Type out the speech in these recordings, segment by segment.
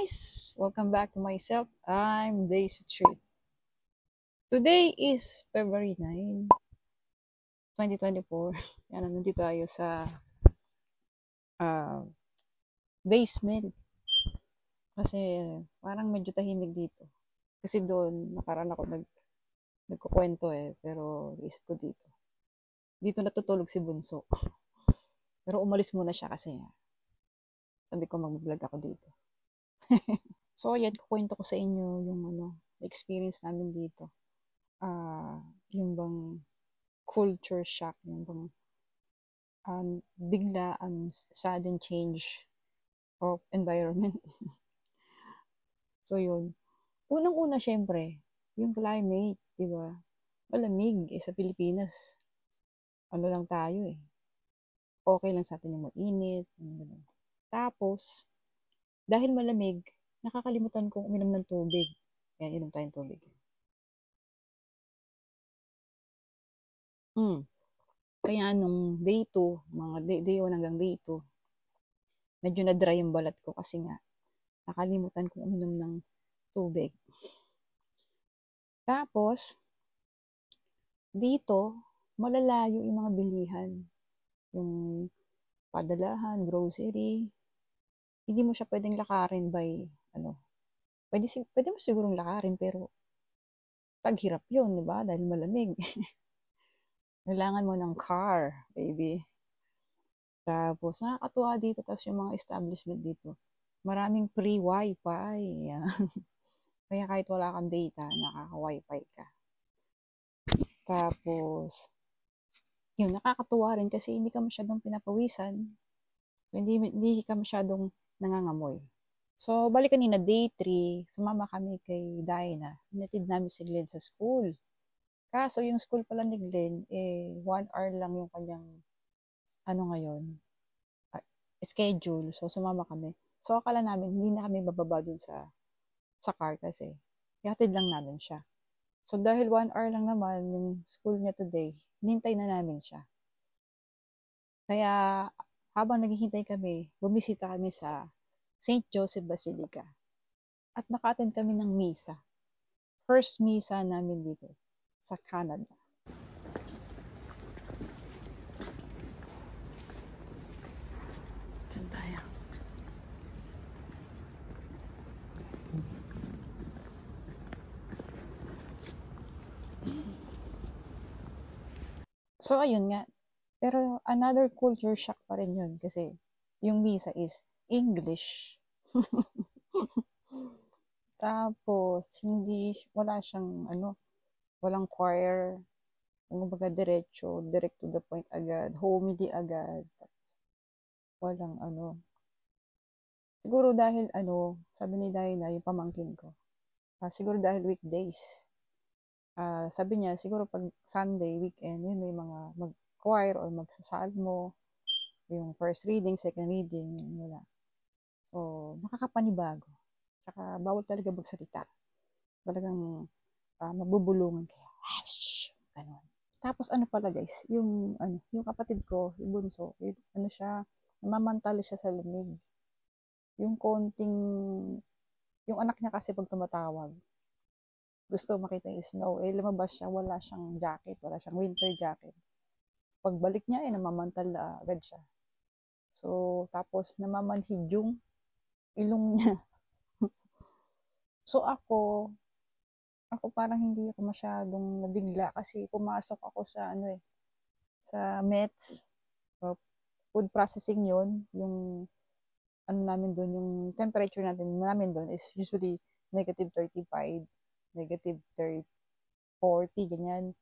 guys! Welcome back to myself. I'm Daisy Treat. Today is February 9, 2024. Yan, nandito tayo sa basement. Kasi parang medyo tahimik dito. Kasi doon, nakaraan ako nagkukwento pero isip ko dito. Dito natutulog si Bunso. Pero umalis muna siya kasi sabi ko mag-vlog ako dito. So, yan, kukwento ko sa inyo yung experience namin dito. Yung bang culture shock, yung bang bigla sudden change of environment. So, yun. Unang-una, syempre, yung climate, di ba? Malamig sa Pilipinas. Ano lang tayo Okay lang sa atin yung mainit. Tapos, dahil malamig, nakakalimutan kong uminom ng tubig. Yan, inom tayong tubig. Kaya nung day 2, mga day 1 hanggang day 2, medyo na-dry yung balat ko kasi nga, nakalimutan kong uminom ng tubig. Tapos, dito, malalayo yung mga bilihan. Yung padalahan, grocery. Hindi mo siya pwedeng lakarin by, pwede mo sigurong lakarin, pero taghirap yun, di ba? Dahil malamig. Kailangan mo ng car, baby. Tapos, nakakatuwa dito. Tapos yung mga establishment dito, maraming free wifi. Kaya kahit wala kang data, nakaka-wifi ka. Tapos, yun, nakakatuwa rin kasi hindi ka masyadong pinapawisan. Hindi ka masyadong nangangamoy. So, balik kanina, day 3, sumama kami kay Diana. Hinatid namin si Glenn sa school. Kaso, yung school pala ni Glenn, 1 hour lang yung kanyang, schedule. So, sumama kami. So, akala namin, hindi na kami bababa dun sa car kasi. Ihatid lang namin siya. So, dahil 1 hour lang naman yung school niya today, hinintay na namin siya. Kaya, habang naghihintay kami, bumisita kami sa St. Joseph Basilica. At naka-attend kami ng misa. First misa namin dito sa Canada. Diyan tayo. So, ayun nga. Pero another culture shock pa rin yun kasi yung misa is English. Tapos, wala siyang, walang choir. Kumbaga direct to the point agad, homily agad. Walang Siguro dahil sabi ni Diana, yung pamangkin ko, siguro dahil weekdays. Sabi niya, siguro pag Sunday, weekend, yun may mga mag-choir or magsasalmo, yung first reading, second reading, wala. So, nakakapanibago. Tsaka, bawal talaga magsalita. Talagang mabubulungan kaya. Ganon. Tapos pala guys, yung kapatid ko, yung bunso, siya, namamantala siya sa lamig. Yung anak niya kasi pag tumatawag, gusto makita yung snow. Lumabas siya, wala siyang jacket, wala siyang winter jacket. Pagbalik niya, namamantala agad siya. So, tapos namamanhid yung ilong niya. So, ako parang hindi ako masyadong nabigla kasi pumasok ako sa sa METS, food processing yun, yung namin doon, yung temperature namin doon is usually negative 35, negative 30, 40, ganyan.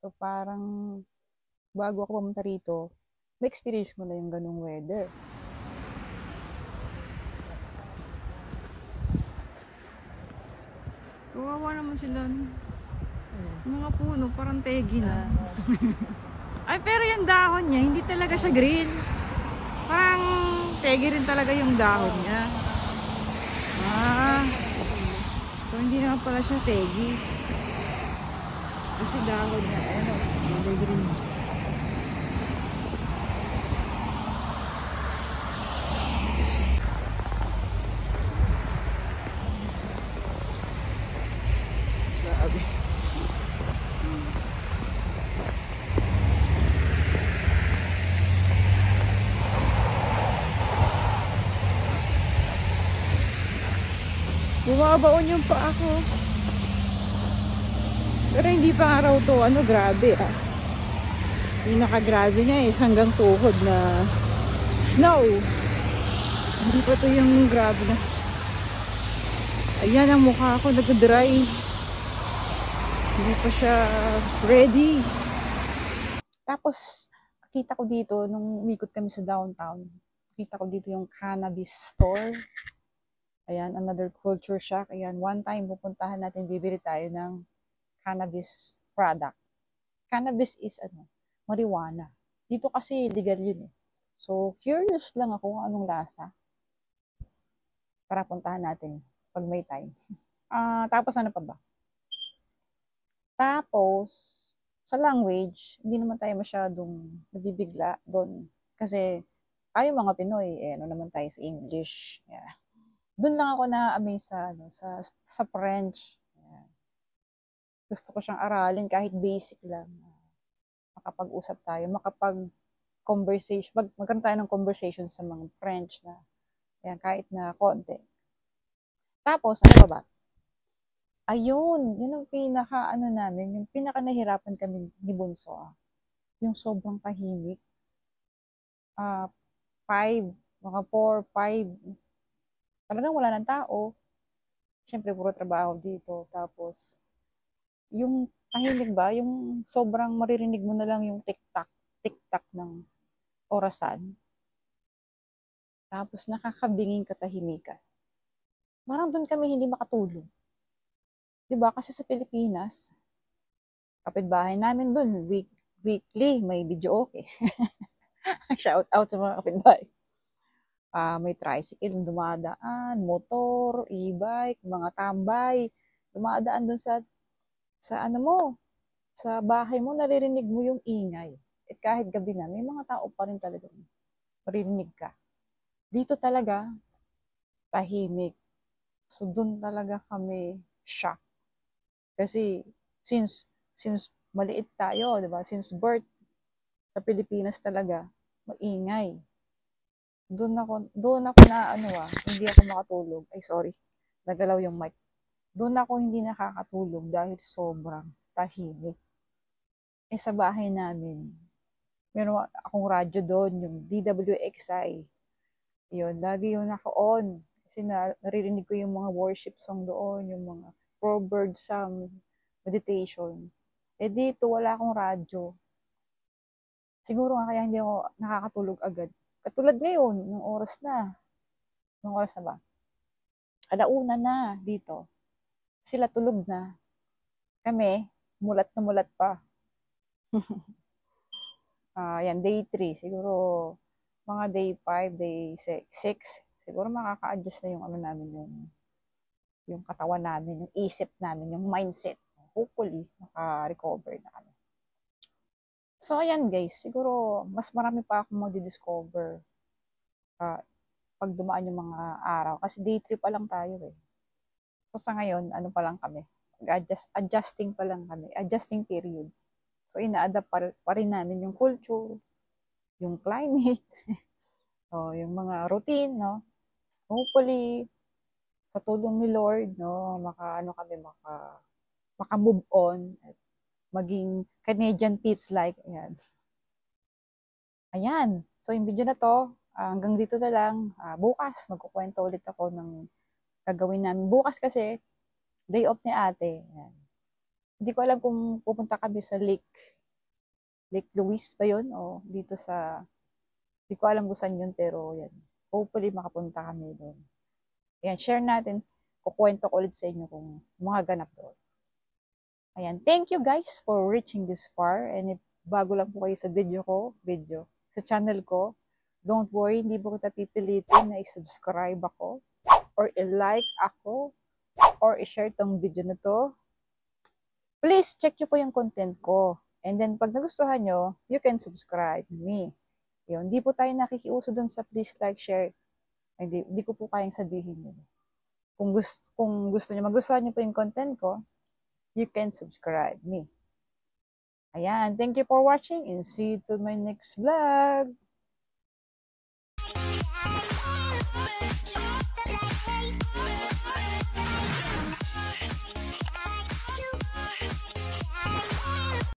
So, parang bago ako pumunta rito, na-experience ko na yung ganung weather. Kawawa naman sila. Mga puno, parang tegi na. Ay, pero yung dahon niya, hindi talaga siya green. Parang tegi rin talaga yung dahon niya. So hindi naman pala siya tegi. Kasi dahon niya, hindi green. Bumabaon yung pa ako. Pero hindi pa nga raw to, grabe ah. Pinaka-grabe niya is hanggang tuhod na snow. Hindi pa to yung grabe na. Ayan ang mukha ko, nag-dry. Hindi pa siya ready. Tapos, kita ko dito, nung umikot kami sa downtown, kita ko dito yung cannabis store. Ayan, another culture shock. Ayan, one time pupuntahan natin, bibili tayo ng cannabis product. Cannabis is marijuana. Dito kasi legal yun eh. So, curious lang ako kung anong lasa. Para puntahan natin pag may time. Tapos ano pa ba? Tapos, sa language, hindi naman tayo masyadong nabibigla doon. Kasi, tayo mga Pinoy, ano naman tayo sa English. Yeah. Doon lang ako na-amaze sa French. Yeah. Gusto ko siyang aralin kahit basic lang. Makapag-usap tayo, makapag-conversation, magkaroon tayo ng conversation sa mga French na, yan, kahit na konti. Tapos, ano ba? Ayun, yun ang namin, yung pinaka nahirapan kami ni Bunso, yung sobrang tahimik. 4, 5, talagang wala ng tao. Siyempre, puro trabaho dito. Tapos, yung tahimik ba, yung sobrang maririnig mo na lang yung tik-tak ng orasan. Tapos, nakakabinging katahimikan. Parang doon kami hindi makatulog. Diba? Kasi sa Pilipinas, kapitbahay namin doon, weekly, may video okay. Shout out sa mga kapitbahay. May tricycle dumadaan, motor, e-bike, mga tambay, dumadaan doon sa bahay mo, naririnig mo yung ingay. At kahit gabi na, may mga tao pa rin talaga maririnig ka. Dito talaga, tahimik. So, doon talaga kami shock. Kasi, since maliit tayo, di ba? Since birth, sa Pilipinas talaga, maingay. Doon ako na hindi ako makatulog. Ay, sorry. Nagalaw yung mic. Doon ako hindi nakakatulog dahil sobrang tahimik. Sa bahay namin, meron akong radyo doon, yung DWXI. Yun, lagi yun naka-on. Kasi naririnig ko yung mga worship song doon, yung mga proverbs, psalm, meditation. Dito, wala akong radyo. Siguro nga kaya hindi ako nakakatulog agad. Katulad ngayon, nung oras na. Nung oras na ba? 1:00 na dito. Sila tulog na. Kami, mulat na mulat pa. Yan, day 3. Siguro, mga day 5, day 6. Siguro makaka-adjust na yung namin, yung katawan namin, yung isip namin, yung mindset. Hopefully, maka-recover na kami. So, ayan guys, siguro mas marami pa akong mag-discover pag dumaan yung mga araw. Kasi day 3 pa lang tayo eh. So, sa ngayon, pa lang kami? Adjusting pa lang kami. Adjusting period. So, ina-adapt pa rin namin yung culture, yung climate, yung mga routine, no? Hopefully, sa tulong ni Lord, no, maka-move on at maging Canadian peace-like. Ayan. Ayan. So, yung video na to, hanggang dito na lang. Bukas, magkukwento ulit ako ng gagawin namin. Bukas kasi, day off ni ate. Ayan. Hindi ko alam kung pupunta kami sa Lake Louise ba yun? O dito hindi ko alam kung saan yun, pero yan. Hopefully, makapunta kami doon. Ayan, share natin. Kukwento ko ulit sa inyo kung mga ganap doon. Ayan, thank you guys for reaching this far. And if bago lang po kayo sa sa channel ko, don't worry, hindi po kita pipilitin na i-subscribe ako, or i-like ako, or i-share tong video na to. Please, check nyo po yung content ko. And then, pag nagustuhan nyo, you can subscribe me. Yun, hindi po tayo nakikiuso dun sa please like, share. Hindi ko po kayang sabihin yun. Kung gusto nyo, magustuhan nyo po yung content ko, you can subscribe me. Ayan, thank you for watching and see you to my next vlog.